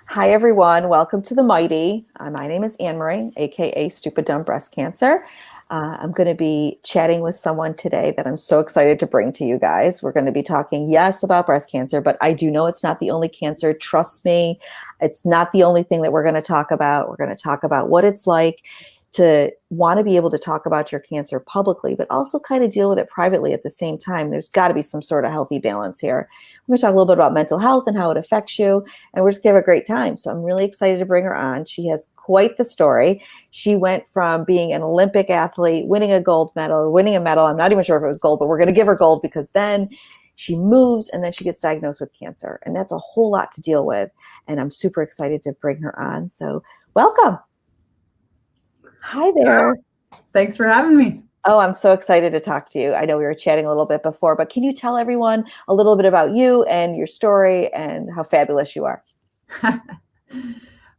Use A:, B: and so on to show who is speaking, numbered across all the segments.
A: Hi, everyone. Welcome to the Mighty. My name is AnnMarie, aka Stupid Dumb Breast Cancer. I'm going to be chatting with someone today that I'm so excited to bring to you guys. We're going to be talking, yes, about breast cancer, but I do know it's not the only cancer. Trust me, it's not the only thing that we're going to talk about. We're going to talk about what it's like to want to be able to talk about your cancer publicly, but also kind of deal with it privately at the same time. There's got to be some sort of healthy balance here. We're going to talk a little bit about mental health and how it affects you, and we're just going to have a great time. So I'm really excited to bring her on. She has quite the story. She went from being an Olympic athlete, winning a gold medal, or winning a medal. I'm not even sure if it was gold, but we're going to give her gold because then she moves and then she gets diagnosed with cancer. And that's a whole lot to deal with. And I'm super excited to bring her on. So welcome. Hi there.
B: Thanks for having me.
A: Oh, I'm so excited to talk to you. I know we were chatting a little bit before, but can you tell everyone a little bit about you and your story and how fabulous you are?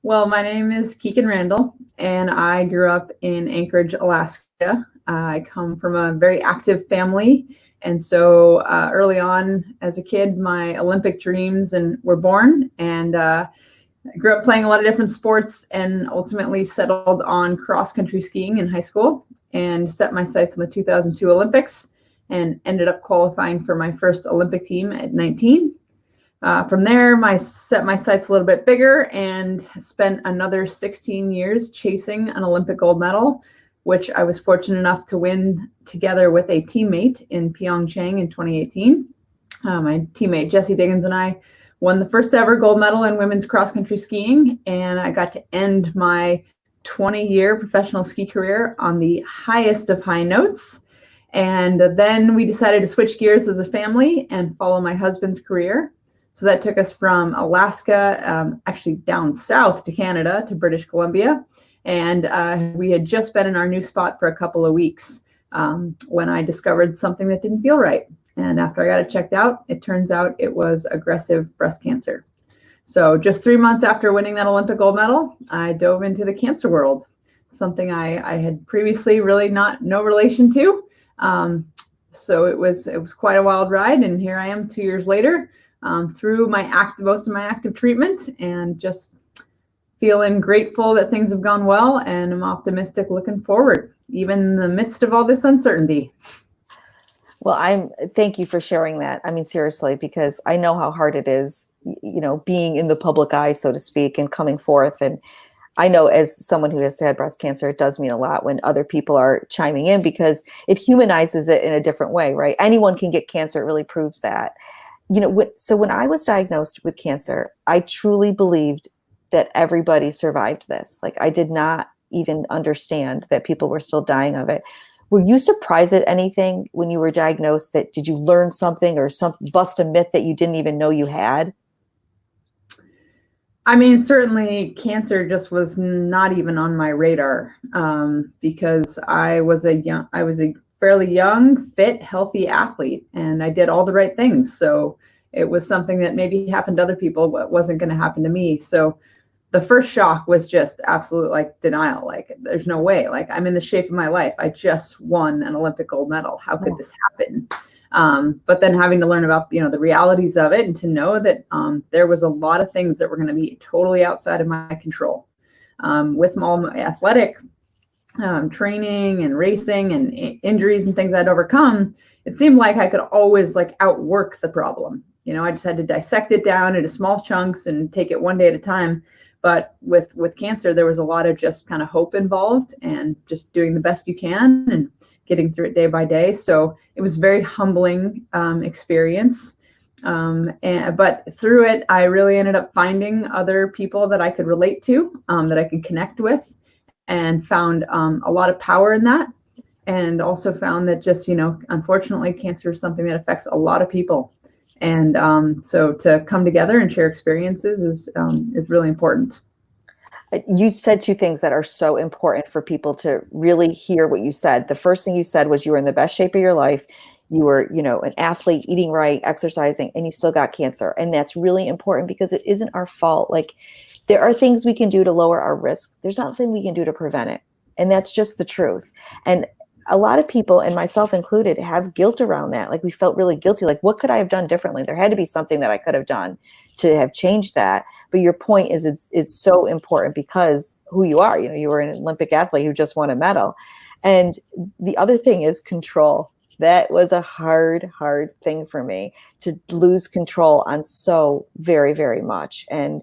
B: Well, my name is Kikkan Randall, and I grew up in Anchorage, Alaska. I come from a very active family, and so early on as a kid, my Olympic dreams were born, and I grew up playing a lot of different sports and ultimately settled on cross-country skiing in high school and set my sights on the 2002 Olympics and ended up qualifying for my first Olympic team at 19. From there, I set my sights a little bit bigger and spent another 16 years chasing an Olympic gold medal, which I was fortunate enough to win together with a teammate in Pyeongchang in 2018. My teammate Jessie Diggins and I won the first ever gold medal in women's cross-country skiing, and I got to end my 20-year professional ski career on the highest of high notes. And then we decided to switch gears as a family and follow my husband's career. So that took us from Alaska, actually down south to Canada, to British Columbia. And we had just been in our new spot for a couple of weeks when I discovered something that didn't feel right. And after I got it checked out, it turns out it was aggressive breast cancer. So just 3 months after winning that Olympic gold medal, I dove into the cancer world, something I had previously really no relation to. So it was quite a wild ride. And here I am 2 years later, through most of my active treatment, and just feeling grateful that things have gone well. And I'm optimistic looking forward, even in the midst of all this uncertainty.
A: Well, thank you for sharing that. I mean, seriously, because I know how hard it is, being in the public eye, so to speak, and coming forth. And I know as someone who has had breast cancer, it does mean a lot when other people are chiming in because it humanizes it in a different way, right? Anyone can get cancer. It really proves that. So when I was diagnosed with cancer, I truly believed that everybody survived this. Like I did not even understand that people were still dying of it. Were you surprised at anything when you were diagnosed? Did you learn something or bust a myth that you didn't even know you had?
B: I mean, certainly cancer just was not even on my radar because I was a fairly young, fit, healthy athlete, and I did all the right things. So it was something that maybe happened to other people, but wasn't going to happen to me. So the first shock was just absolute denial. Like there's no way, like I'm in the shape of my life. I just won an Olympic gold medal. How could this happen? But then having to learn about, the realities of it and to know that there was a lot of things that were going to be totally outside of my control. With all my athletic training and racing and injuries and things I'd overcome, it seemed like I could always outwork the problem. I just had to dissect it down into small chunks and take it one day at a time. But with cancer, there was a lot of just kind of hope involved and just doing the best you can and getting through it day by day. So it was a very humbling experience. But through it, I really ended up finding other people that I could relate to, that I could connect with, and found a lot of power in that. And also found that just, unfortunately, cancer is something that affects a lot of people. And so to come together and share experiences is really important.
A: You said two things that are so important for people to really hear what you said. The first thing you said was you were in the best shape of your life. You were, an athlete, eating right, exercising, and you still got cancer. And that's really important because it isn't our fault. Like there are things we can do to lower our risk. There's nothing we can do to prevent it. And that's just the truth. And a lot of people, and myself included, have guilt around that. Like we felt really guilty. Like, what could I have done differently? There had to be something that I could have done to have changed that. But your point is, it's so important because who you are. You know, you were an Olympic athlete who just won a medal. And the other thing is control. That was a hard thing for me, to lose control on so very, very much. And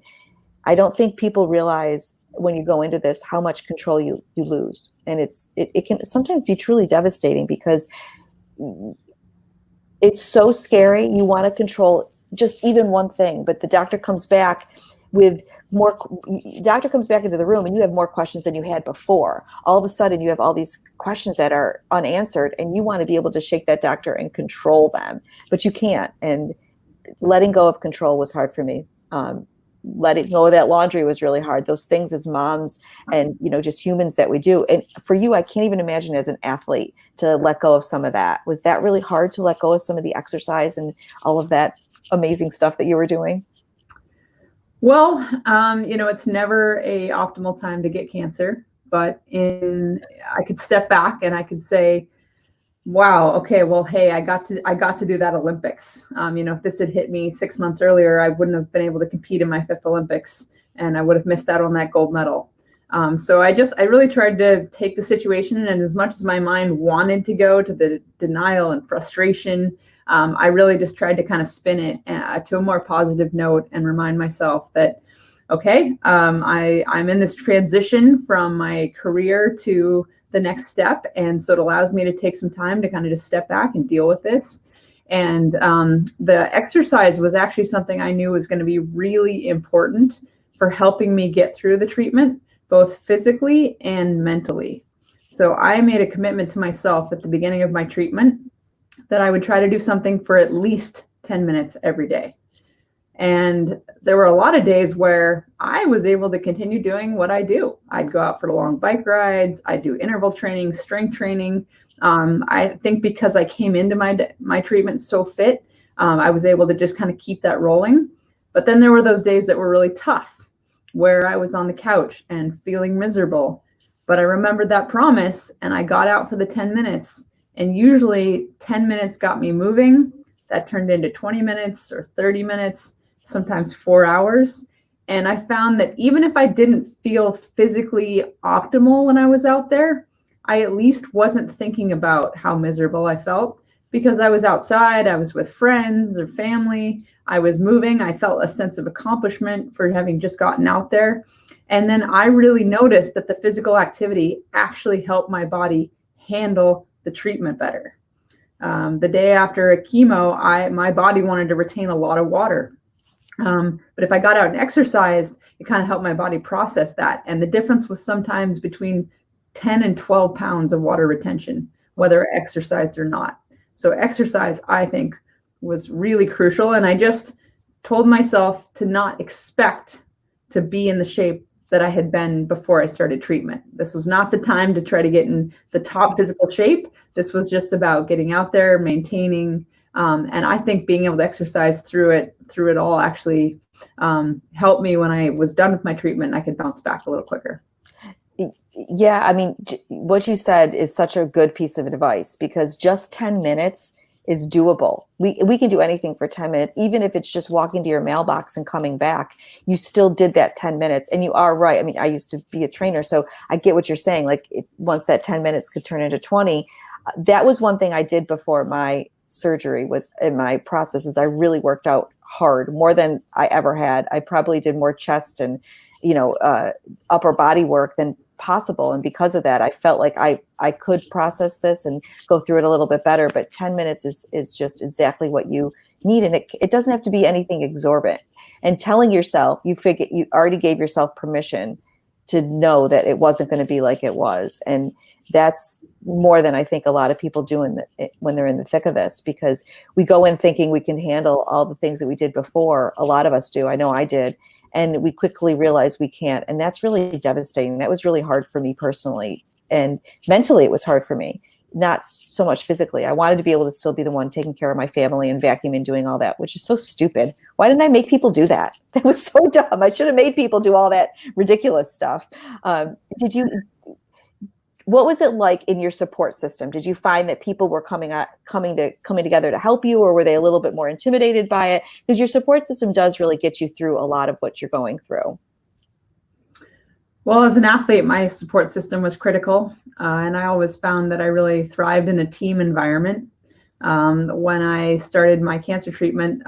A: I don't think people realize when you go into this how much control you lose. And it can sometimes be truly devastating because it's so scary. You want to control just even one thing, but the doctor comes back with more. Doctor comes back into the room and you have more questions than you had before. All of a sudden you have all these questions that are unanswered and you want to be able to shake that doctor and control them, but you can't. And letting go of control was hard for me. Letting go of that laundry was really hard. Those things as moms and, you know, just humans that we do. And for you, I can't even imagine as an athlete to let go of some of that. Was that really hard to let go of some of the exercise and all of that amazing stuff that you were doing?
B: Well, you know, it's never a optimal time to get cancer, but I could step back and I could say, wow, okay, well, hey, I got to do that Olympics. You know, if this had hit me 6 months earlier, I wouldn't have been able to compete in my 5th Olympics, and I would have missed out on that gold medal. So I really tried to take the situation, and as much as my mind wanted to go to the denial and frustration, I really just tried to kind of spin it to a more positive note and remind myself that, okay, I'm in this transition from my career to the next step. And so it allows me to take some time to kind of just step back and deal with this. And the exercise was actually something I knew was going to be really important for helping me get through the treatment, both physically and mentally. So I made a commitment to myself at the beginning of my treatment that I would try to do something for at least 10 minutes every day. And there were a lot of days where I was able to continue doing what I do. I'd go out for long bike rides. I'd do interval training, strength training. I think because I came into my treatment so fit, I was able to just kind of keep that rolling. But then there were those days that were really tough, where I was on the couch and feeling miserable. But I remembered that promise and I got out for the 10 minutes. And usually 10 minutes got me moving. That turned into 20 minutes or 30 minutes. Sometimes 4 hours. And I found that even if I didn't feel physically optimal when I was out there, I at least wasn't thinking about how miserable I felt because I was outside, I was with friends or family, I was moving, I felt a sense of accomplishment for having just gotten out there. And then I really noticed that the physical activity actually helped my body handle the treatment better. The day after a chemo, my body wanted to retain a lot of water. But if I got out and exercised, it kind of helped my body process that. And the difference was sometimes between 10 and 12 pounds of water retention, whether I exercised or not. So exercise, I think, was really crucial. And I just told myself to not expect to be in the shape that I had been before I started treatment. This was not the time to try to get in the top physical shape. This was just about getting out there, maintaining. And I think being able to exercise through it all actually helped me when I was done with my treatment and I could bounce back a little quicker.
A: Yeah, I mean, what you said is such a good piece of advice because just 10 minutes is doable. We can do anything for 10 minutes, even if it's just walking to your mailbox and coming back. You still did that 10 minutes. And you are right. I mean, I used to be a trainer, so I get what you're saying. Like once that 10 minutes could turn into 20, that was one thing I did before my surgery was in my processes. I really worked out hard, more than I ever had. I probably did more chest and, upper body work than possible. And because of that, I felt like I could process this and go through it a little bit better. But 10 minutes is just exactly what you need. And it doesn't have to be anything exorbitant. And telling yourself, you already gave yourself permission to know that it wasn't going to be like it was. And that's more than I think a lot of people do when they're in the thick of this, because we go in thinking we can handle all the things that we did before. A lot of us do. I know I did. And we quickly realize we can't. And that's really devastating. That was really hard for me personally. And mentally, it was hard for me. Not so much physically. I wanted to be able to still be the one taking care of my family and vacuuming and doing all that, which is so stupid. Why didn't I make people do that? That was so dumb. I should have made people do all that ridiculous stuff. what was it like in your support system? Did you find that people were coming together to help you, or were they a little bit more intimidated by it? Because your support system does really get you through a lot of what you're going through.
B: Well, as an athlete, my support system was critical, and I always found that I really thrived in a team environment. When I started my cancer treatment,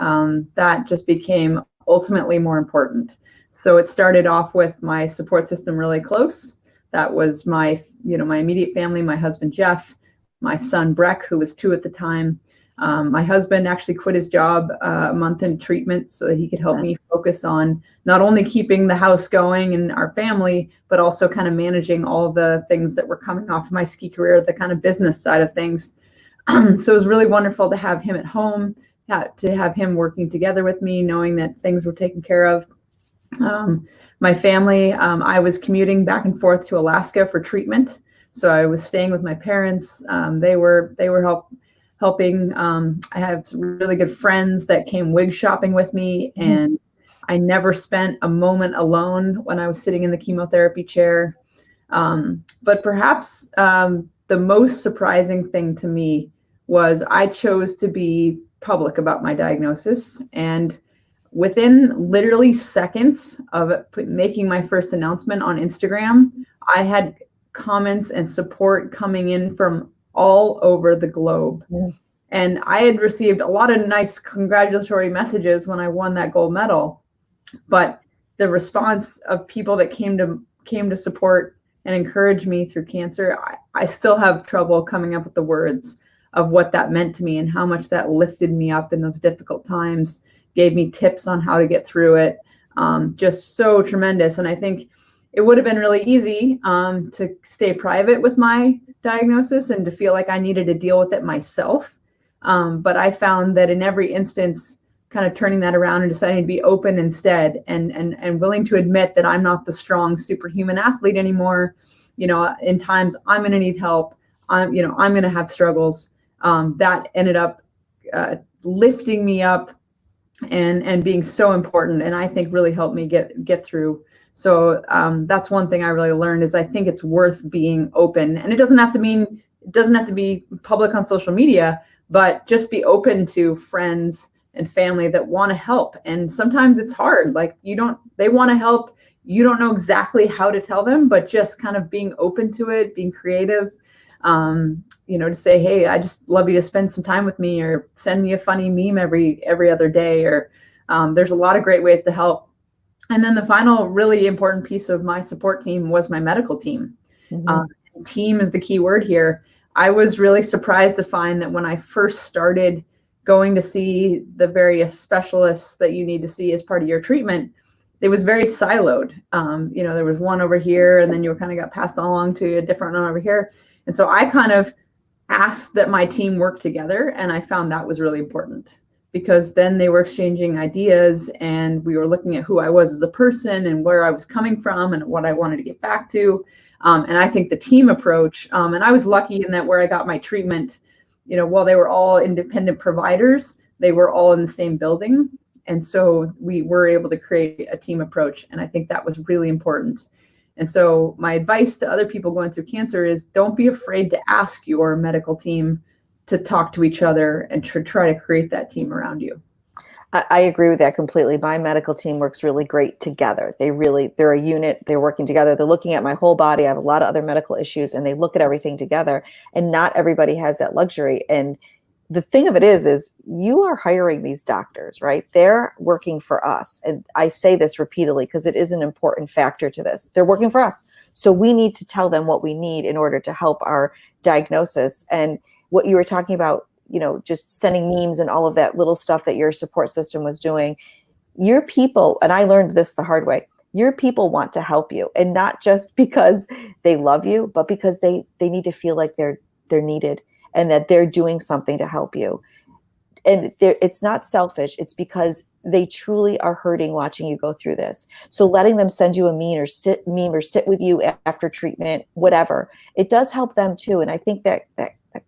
B: that just became ultimately more important. So it started off with my support system really close. That was my immediate family, my husband, Jeff, my son, Breck, who was 2 at the time. My husband actually quit his job a month in treatment so that he could help me focus on not only keeping the house going and our family, but also kind of managing all the things that were coming off my ski career, the kind of business side of things. So it was really wonderful to have him at home, to have him working together with me, knowing that things were taken care of. My family, I was commuting back and forth to Alaska for treatment. So I was staying with my parents. They were helping. I have some really good friends that came wig shopping with me, and I never spent a moment alone when I was sitting in the chemotherapy chair. But perhaps the most surprising thing to me was I chose to be public about my diagnosis, and within literally seconds of making my first announcement on Instagram, I had comments and support coming in from all over the globe. And I had received a lot of nice congratulatory messages when I won that gold medal, but the response of people that came to support and encourage me through cancer, I still have trouble coming up with the words of what that meant to me and how much that lifted me up in those difficult times, gave me tips on how to get through it. Just so tremendous. And I think it would have been really easy to stay private with my diagnosis and to feel like I needed to deal with it myself. But I found that in every instance, kind of turning that around and deciding to be open instead and willing to admit that I'm not the strong superhuman athlete anymore. In times I'm going to need help. I'm going to have struggles. That ended up lifting me up and being so important, and I think really helped me get through. So that's one thing I really learned is I think it's worth being open, and it doesn't have to be public on social media, but just be open to friends and family that want to help. And sometimes it's hard, like they want to help. You don't know exactly how to tell them, but just kind of being open to it, being creative, to say, hey, I just love you to spend some time with me, or send me a funny meme every other day, or there's a lot of great ways to help. And then the final really important piece of my support team was my medical team. Team is the key word here. I was really surprised to find that when I first started going to see the various specialists that you need to see as part of your treatment, it was very siloed. There was one over here, and then you kind of got passed along to a different one over here. And so I kind of asked that my team work together, and I found that was really important, because then they were exchanging ideas, and we were looking at who I was as a person and where I was coming from and what I wanted to get back to. And I think the team approach, and I was lucky in that where I got my treatment, while they were all independent providers, they were all in the same building. And so we were able to create a team approach. And I think that was really important. And so my advice to other people going through cancer is don't be afraid to ask your medical team to talk to each other and to try to create that team around you.
A: I agree with that completely. My medical team works really great together. They're a unit. They're working together. They're looking at my whole body. I have a lot of other medical issues, and they look at everything together, and not everybody has that luxury. And the thing of it is you are hiring these doctors, right? They're working for us. And I say this repeatedly because it is an important factor to this. They're working for us. So we need to tell them what we need in order to help our diagnosis. And what you were talking about, just sending memes and all of that little stuff that your support system was doing, your people, and I learned this the hard way, your people want to help you. And not just because they love you, but because they need to feel like they're needed and that they're doing something to help you. And it's not selfish. It's because they truly are hurting watching you go through this. So letting them send you a meme or sit with you after treatment, whatever, it does help them too. And I think that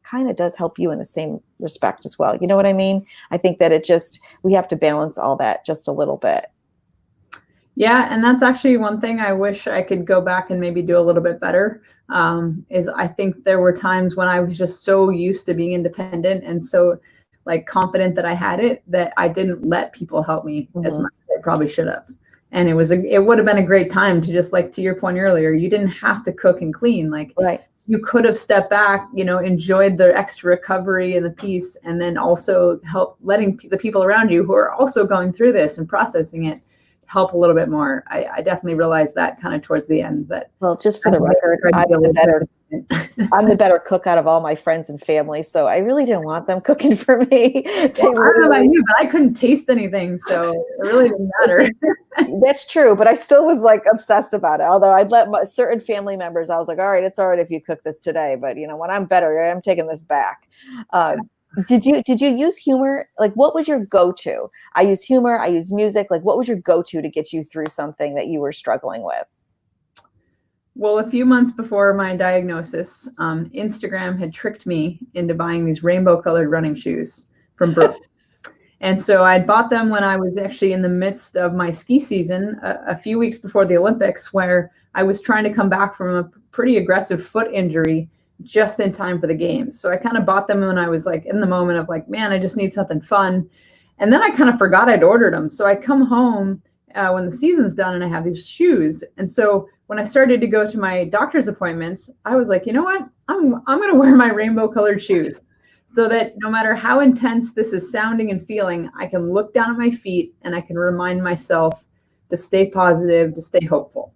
A: kind of does help you in the same respect as well. You know what I mean? I think that we have to balance all that just a little bit.
B: Yeah, and that's actually one thing I wish I could go back and maybe do a little bit better. Is I think there were times when I was just so used to being independent and so like confident that I had it that I didn't let people help me as much as I probably should have. And it would have been a great time to just like to your point earlier, you didn't have to cook and clean. Like
A: Right.
B: you could have stepped back, enjoyed the extra recovery and the peace, and then also help letting the people around you who are also going through this and processing it help a little bit more. I definitely realized that kind of towards the end that.
A: Well, just for the record, I'm the better cook out of all my friends and family, so I really didn't want them cooking for me.
B: Well, I don't know about you, but I couldn't taste anything, so it really didn't matter.
A: That's true, but I still was like obsessed about it. Although I'd let certain family members, I was like, all right, it's all right if you cook this today, but when I'm better, I'm taking this back. Did you use humor? Like, what was your go-to? I use humor, I use music. Like, what was your go-to to get you through something that you were struggling with?
B: Well, a few months before my diagnosis, Instagram had tricked me into buying these rainbow-colored running shoes from Brooke. And so I'd bought them when I was actually in the midst of my ski season, a few weeks before the Olympics, where I was trying to come back from a pretty aggressive foot injury just in time for the games. So I kind of bought them when I was like in the moment of like, man, I just need something fun. And then I kind of forgot I'd ordered them. So I come home when the season's done and I have these shoes. And so when I started to go to my doctor's appointments, I was like, you know what? I'm going to wear my rainbow colored shoes so that no matter how intense this is sounding and feeling, I can look down at my feet and I can remind myself to stay positive, to stay hopeful.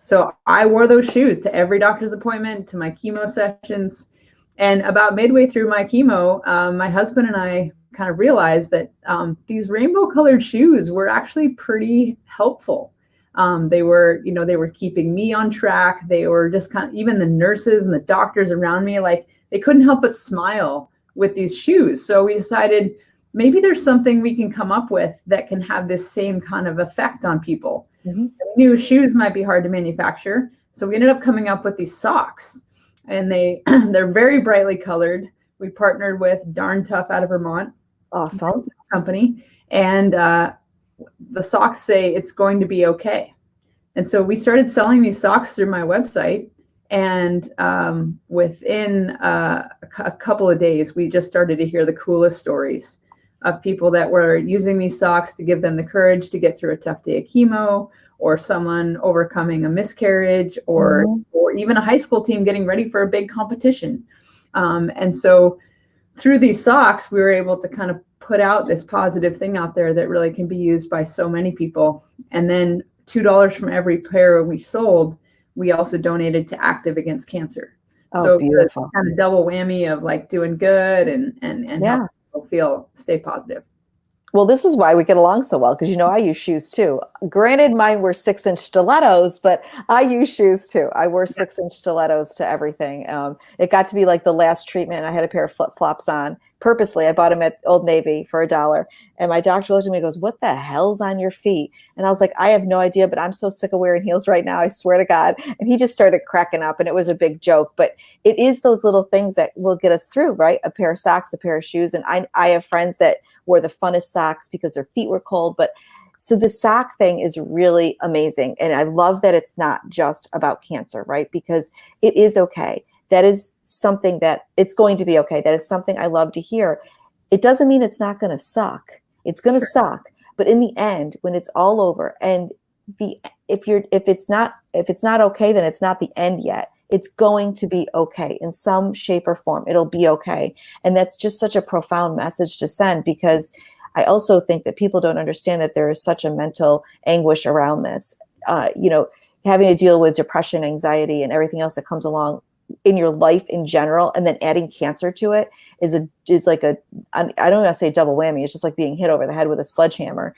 B: So I wore those shoes to every doctor's appointment, to my chemo sessions. And about midway through my chemo, my husband and I kind of realized that these rainbow colored shoes were actually pretty helpful. They were keeping me on track. They were just kind of, even the nurses and the doctors around me, like they couldn't help but smile with these shoes. So we decided maybe there's something we can come up with that can have this same kind of effect on people. Mm-hmm. New shoes might be hard to manufacture. So we ended up coming up with these socks, and they're very brightly colored. We partnered with Darn Tough out of Vermont.
A: Awesome.
B: Company. And the socks say it's going to be okay. And so we started selling these socks through my website. And within a couple of days, we just started to hear the coolest stories of people that were using these socks to give them the courage to get through a tough day of chemo, or someone overcoming a miscarriage, or even a high school team getting ready for a big competition. And so through these socks, we were able to kind of put out this positive thing out there that really can be used by so many people. And then $2 from every pair we sold, we also donated to Active Against Cancer. So beautiful. Kind of double whammy of like doing good and help people stay positive.
A: Well, this is why we get along so well, because I use shoes too. Granted, mine were 6-inch stilettos, but I use shoes too. I wore 6-inch stilettos to everything. It got to be like the last treatment. I had a pair of flip-flops on purposely. I bought them at Old Navy for $1. And my doctor looked at me and goes, "What the hell's on your feet?" And I was like, "I have no idea, but I'm so sick of wearing heels right now. I swear to God." And he just started cracking up, and it was a big joke. But it is those little things that will get us through, right? A pair of socks, a pair of shoes. And I have friends that wore the funnest socks because their feet were cold. But so the sock thing is really amazing. And I love that it's not just about cancer, right? Because it is okay. That is something that it's going to be okay. That is something I love to hear. It doesn't mean it's not going to suck. It's going to suck. But in the end, when it's all over, and if it's not okay, then it's not the end yet. It's going to be okay in some shape or form. It'll be okay. And that's just such a profound message to send, because I also think that people don't understand that there is such a mental anguish around this. Having to deal with depression, anxiety, and everything else that comes along in your life in general, and then adding cancer to it is like I don't want to say double whammy. It's just like being hit over the head with a sledgehammer.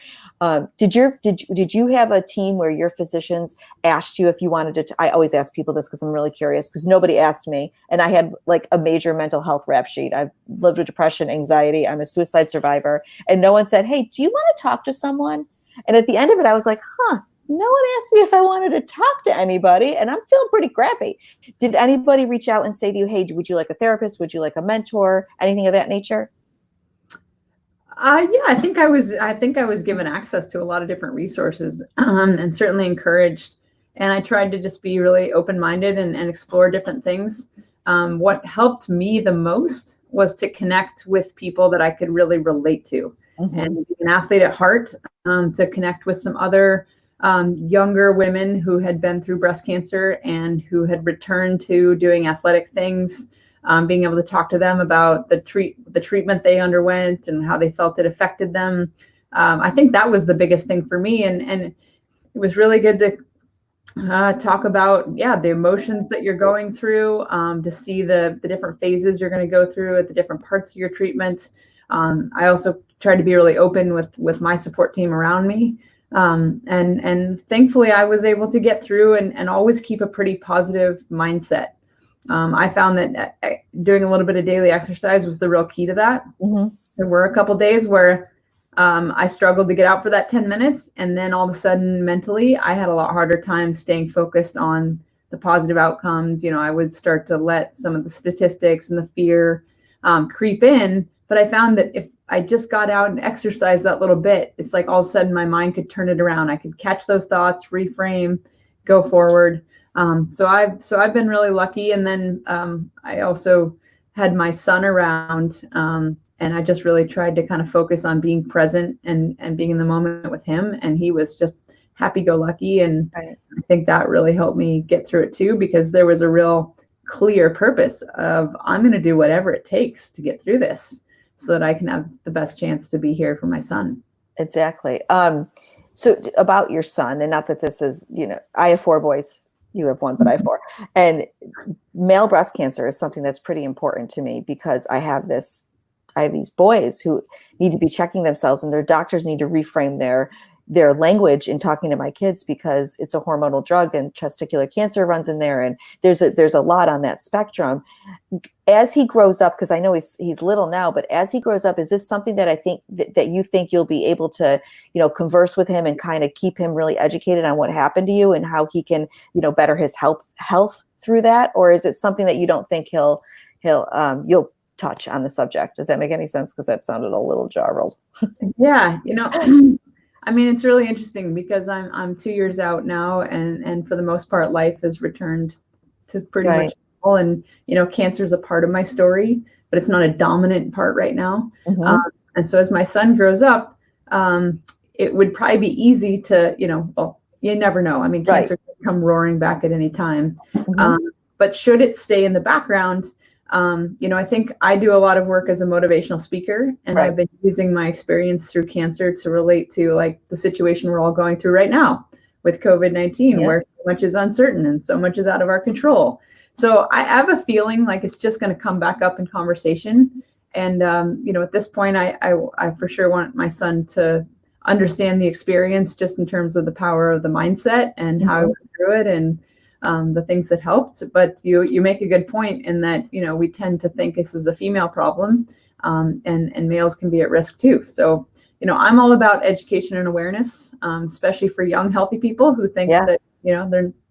A: Did you have a team where your physicians asked you if you wanted to? I always ask people this because I'm really curious, because nobody asked me, and I had like a major mental health rap sheet. I've lived with depression, anxiety. I'm a suicide survivor, and no one said, "Hey, do you want to talk to someone?" And at the end of it, I was like, no one asked me if I wanted to talk to anybody, and I'm feeling pretty crappy. Did anybody reach out and say to you, "Hey, would you like a therapist? Would you like a mentor?" Anything of that nature?
B: Yeah, I think I was given access to a lot of different resources, and certainly encouraged. And I tried to just be really open-minded and explore different things. What helped me the most was to connect with people that I could really relate to, and
A: Mm-hmm.
B: be an athlete at heart, to connect with some other younger women who had been through breast cancer and who had returned to doing athletic things, being able to talk to them about the treatment they underwent and how they felt it affected them. I think that was the biggest thing for me, and it was really good to talk about, yeah, the emotions that you're going through, to see the different phases you're going to go through at the different parts of your treatment. I also tried to be really open with my support team around me. And thankfully I was able to get through and always keep a pretty positive mindset. I found that doing a little bit of daily exercise was the real key to that.
A: Mm-hmm.
B: There were a couple days where I struggled to get out for that 10 minutes. And then all of a sudden, mentally, I had a lot harder time staying focused on the positive outcomes. You know, I would start to let some of the statistics and the fear creep in. But I found that if I just got out and exercised that little bit, it's like all of a sudden my mind could turn it around. I could catch those thoughts, reframe, go forward. So I've been really lucky. And then I also had my son around, and I just really tried to kind of focus on being present and being in the moment with him. And he was just happy-go-lucky. And
A: Right.
B: I think that really helped me get through it too, because there was a real clear purpose of, I'm going to do whatever it takes to get through this so that I can have the best chance to be here for my son.
A: Exactly. So about your son, and not that this is, I have 4 boys. You have one, but I have 4. And male breast cancer is something that's pretty important to me because I have these boys who need to be checking themselves, and their doctors need to reframe their language in talking to my kids because it's a hormonal drug and testicular cancer runs in there. And there's a lot on that spectrum. As he grows up, because I know he's little now, but as he grows up, is this something that I think that you think you'll be able to, converse with him and kind of keep him really educated on what happened to you and how he can, better his health through that? Or is it something that you don't think you'll touch on the subject? Does that make any sense? Because that sounded a little jarbled.
B: Yeah, I mean, it's really interesting because I'm 2 years out now, and for the most part, life has returned to pretty
A: Right.
B: much normal. And cancer is a part of my story, but it's not a dominant part right now.
A: Mm-hmm.
B: And so as my son grows up, it would probably be easy to, well, you never know. I mean,
A: Right.
B: cancer can come roaring back at any time.
A: Mm-hmm.
B: But should it stay in the background, I think I do a lot of work as a motivational speaker, and
A: Right.
B: I've been using my experience through cancer to relate to like the situation we're all going through right now with COVID-19,
A: Yeah.
B: where so much is uncertain and so much is out of our control. So I have a feeling like it's just going to come back up in conversation. And, at this point, I for sure want my son to understand the experience just in terms of the power of the mindset and how I went through it, and the things that helped. But you make a good point in that, we tend to think this is a female problem, and males can be at risk too. So, I'm all about education and awareness, especially for young, healthy people who think that,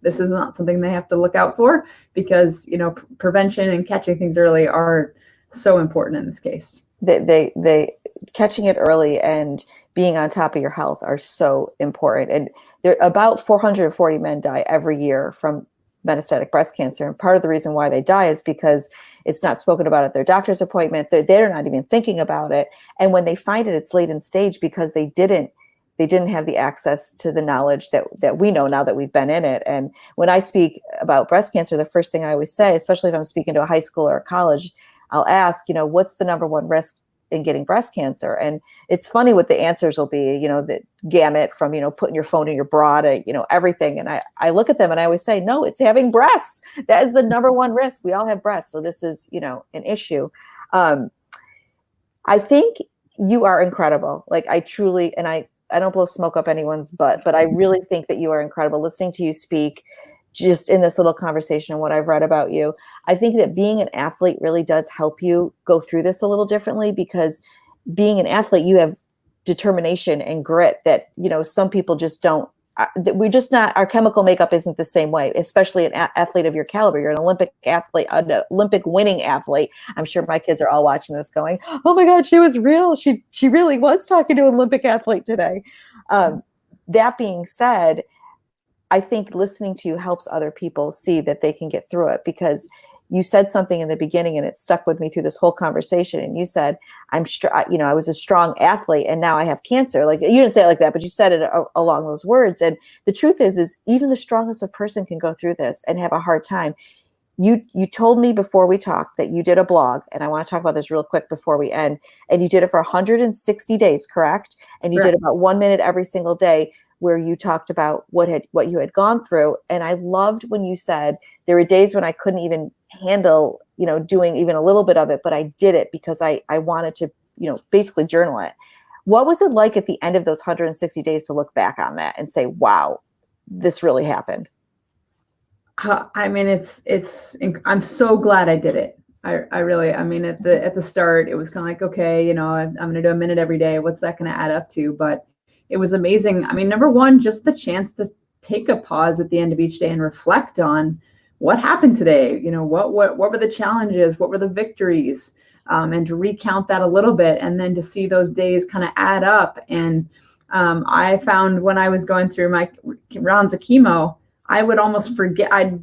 B: this is not something they have to look out for, because, prevention and catching things early are so important in this case.
A: They catching it early and being on top of your health are so important. And there about 440 men die every year from metastatic breast cancer. And part of the reason why they die is because it's not spoken about at their doctor's appointment. They're not even thinking about it. And when they find it, it's late in stage because they didn't have the access to the knowledge that we know now that we've been in it. And when I speak about breast cancer, the first thing I always say, especially if I'm speaking to a high school or a college, I'll ask, what's the number one risk in getting breast cancer? And it's funny what the answers will be, the gamut from, putting your phone in your bra to, everything. And I look at them and I always say, no, it's having breasts. That is the number one risk. We all have breasts. So this is, an issue. I think you are incredible. Like I truly, and I don't blow smoke up anyone's butt, but I really think that you are incredible. Listening to you speak just in this little conversation and what I've read about you, I think that being an athlete really does help you go through this a little differently, because being an athlete, you have determination and grit that, some people just don't we're just not, our chemical makeup isn't the same way, especially an athlete of your caliber. You're an Olympic athlete, an Olympic winning athlete. I'm sure my kids are all watching this going, oh my God, she was real. She really was talking to an Olympic athlete today. That being said, I think listening to you helps other people see that they can get through it, because you said something in the beginning and it stuck with me through this whole conversation. And you said, I was a strong athlete and now I have cancer. Like, you didn't say it like that, but you said it along those words. And the truth is even the strongest of person can go through this and have a hard time. You told me before we talked that you did a blog, and I want to talk about this real quick before we end. And you did it for 160 days, correct? And you did about 1 minute every single day, where you talked about what you had gone through. And I loved when you said there were days when I couldn't even handle, doing even a little bit of it, but I did it because I wanted to, basically journal it. What was it like at the end of those 160 days to look back on that and say, wow, this really happened?
B: I mean, I'm so glad I did it. I really, I mean, at the start, it was kind of like, okay, I'm going to do a minute every day. What's that going to add up to? But it was amazing. I mean, number one, just the chance to take a pause at the end of each day and reflect on what happened today. What were the challenges? What were the victories? And to recount that a little bit, and then to see those days kind of add up. And I found when I was going through my rounds of chemo, I would almost forget. I'd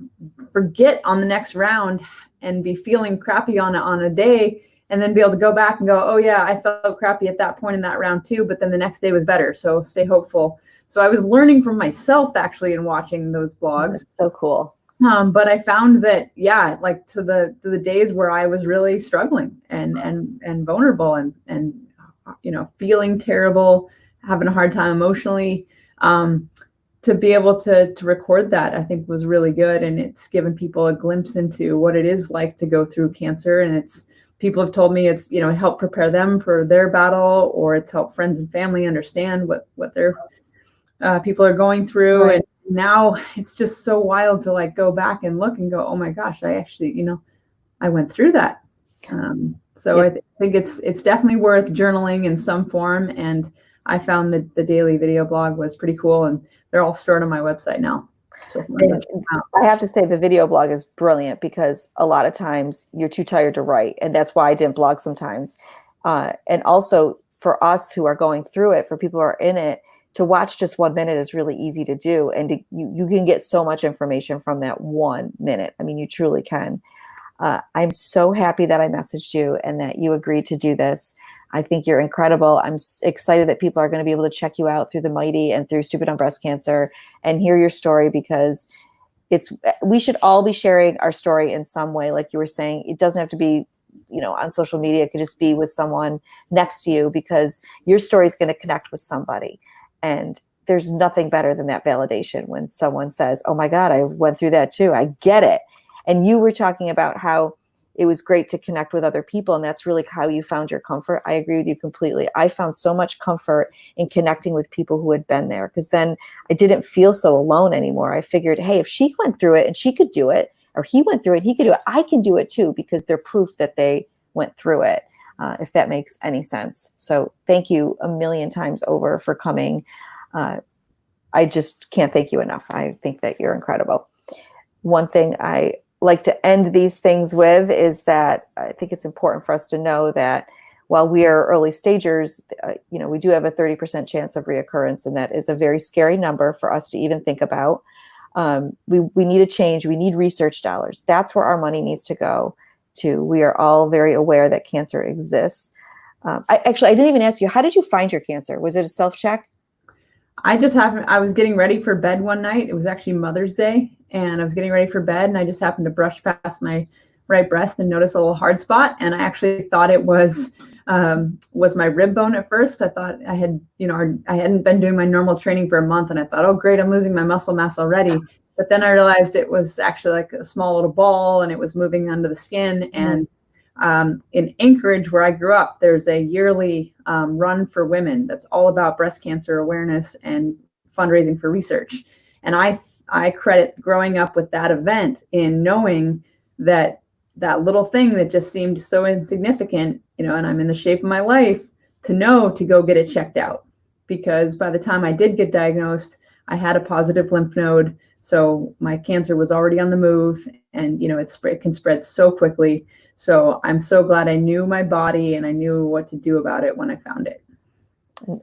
B: forget on the next round and be feeling crappy on a day, and then be able to go back and go, oh yeah, I felt crappy at that point in that round too, but then the next day was better. So stay hopeful. So I was learning from myself actually in watching those blogs.
A: That's so cool.
B: But I found that, yeah, like to the days where I was really struggling and vulnerable and feeling terrible, having a hard time emotionally, to be able to record that, I think was really good. And it's given people a glimpse into what it is like to go through cancer. And people have told me it's, it helped prepare them for their battle, or it's helped friends and family understand what their people are going through. Right. And now it's just so wild to like go back and look and go, oh my gosh, I actually, I went through that. So yes. I think it's definitely worth journaling in some form. And I found that the daily video blog was pretty cool, and they're all stored on my website now. So
A: I have to say the video blog is brilliant, because a lot of times you're too tired to write. And that's why I didn't blog sometimes. And also for us who are going through it, for people who are in it, to watch just 1 minute is really easy to do. And you can get so much information from that 1 minute. I mean, you truly can. I'm so happy that I messaged you and that you agreed to do this. I think you're incredible. I'm excited that people are going to be able to check you out through the Mighty and through Stupid on Breast Cancer and hear your story, because we should all be sharing our story in some way. Like you were saying, it doesn't have to be, on social media. It could just be with someone next to you, because your story is going to connect with somebody. And there's nothing better than that validation when someone says, oh my God, I went through that too. I get it. And you were talking about how it was great to connect with other people, and that's really how you found your comfort. I agree with you completely. I found so much comfort in connecting with people who had been there, because then I didn't feel so alone anymore. I figured, hey, if she went through it and she could do it, or he went through it, he could do it, I can do it too, because they're proof that they went through it, if that makes any sense. So thank you a million times over for coming. I just can't thank you enough. I think that you're incredible. One thing I like to end these things with is that I think it's important for us to know that while we are early stagers, we do have a 30% chance of reoccurrence, and that is a very scary number for us to even think about. We need a change. We need research dollars. That's where our money needs to go to. We are all very aware that cancer exists. I didn't even ask you, how did you find your cancer? Was it a self-check?
B: I was getting ready for bed one night. It was actually Mother's Day, and I was getting ready for bed, and I just happened to brush past my right breast and notice a little hard spot. And I actually thought it was my rib bone at first. I thought I hadn't been doing my normal training for a month, and I thought, oh great, I'm losing my muscle mass already. But then I realized it was actually like a small little ball, and it was moving under the skin. And in Anchorage, where I grew up, there's a yearly run for women that's all about breast cancer awareness and fundraising for research. And I credit growing up with that event in knowing that little thing that just seemed so insignificant, and I'm in the shape of my life, to know to go get it checked out. Because by the time I did get diagnosed, I had a positive lymph node, so my cancer was already on the move, and it can spread so quickly. So I'm so glad I knew my body and I knew what to do about it when I found it.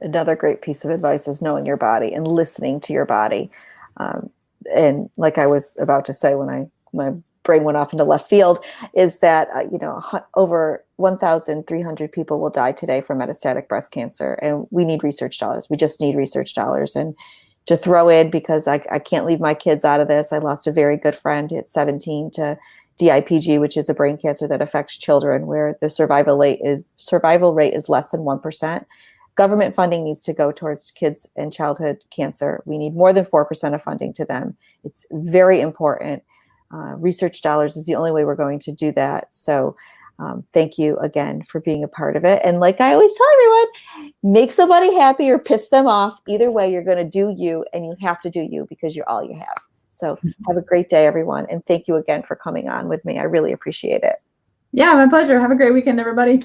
A: Another great piece of advice is knowing your body and listening to your body. And like I was about to say when my brain went off into left field, is that over 1,300 people will die today from metastatic breast cancer, and we need research dollars. We just need research dollars, and to throw in, because I can't leave my kids out of this. I lost a very good friend at 17 to DIPG, which is a brain cancer that affects children, where the survival rate is less than 1%. Government funding needs to go towards kids and childhood cancer. We need more than 4% of funding to them. It's very important. Research dollars is the only way we're going to do that. So thank you again for being a part of it. And like I always tell everyone, make somebody happy or piss them off. Either way, you're going to do you, and you have to do you because you're all you have. So have a great day, everyone. And thank you again for coming on with me. I really appreciate it.
B: Yeah, my pleasure. Have a great weekend, everybody.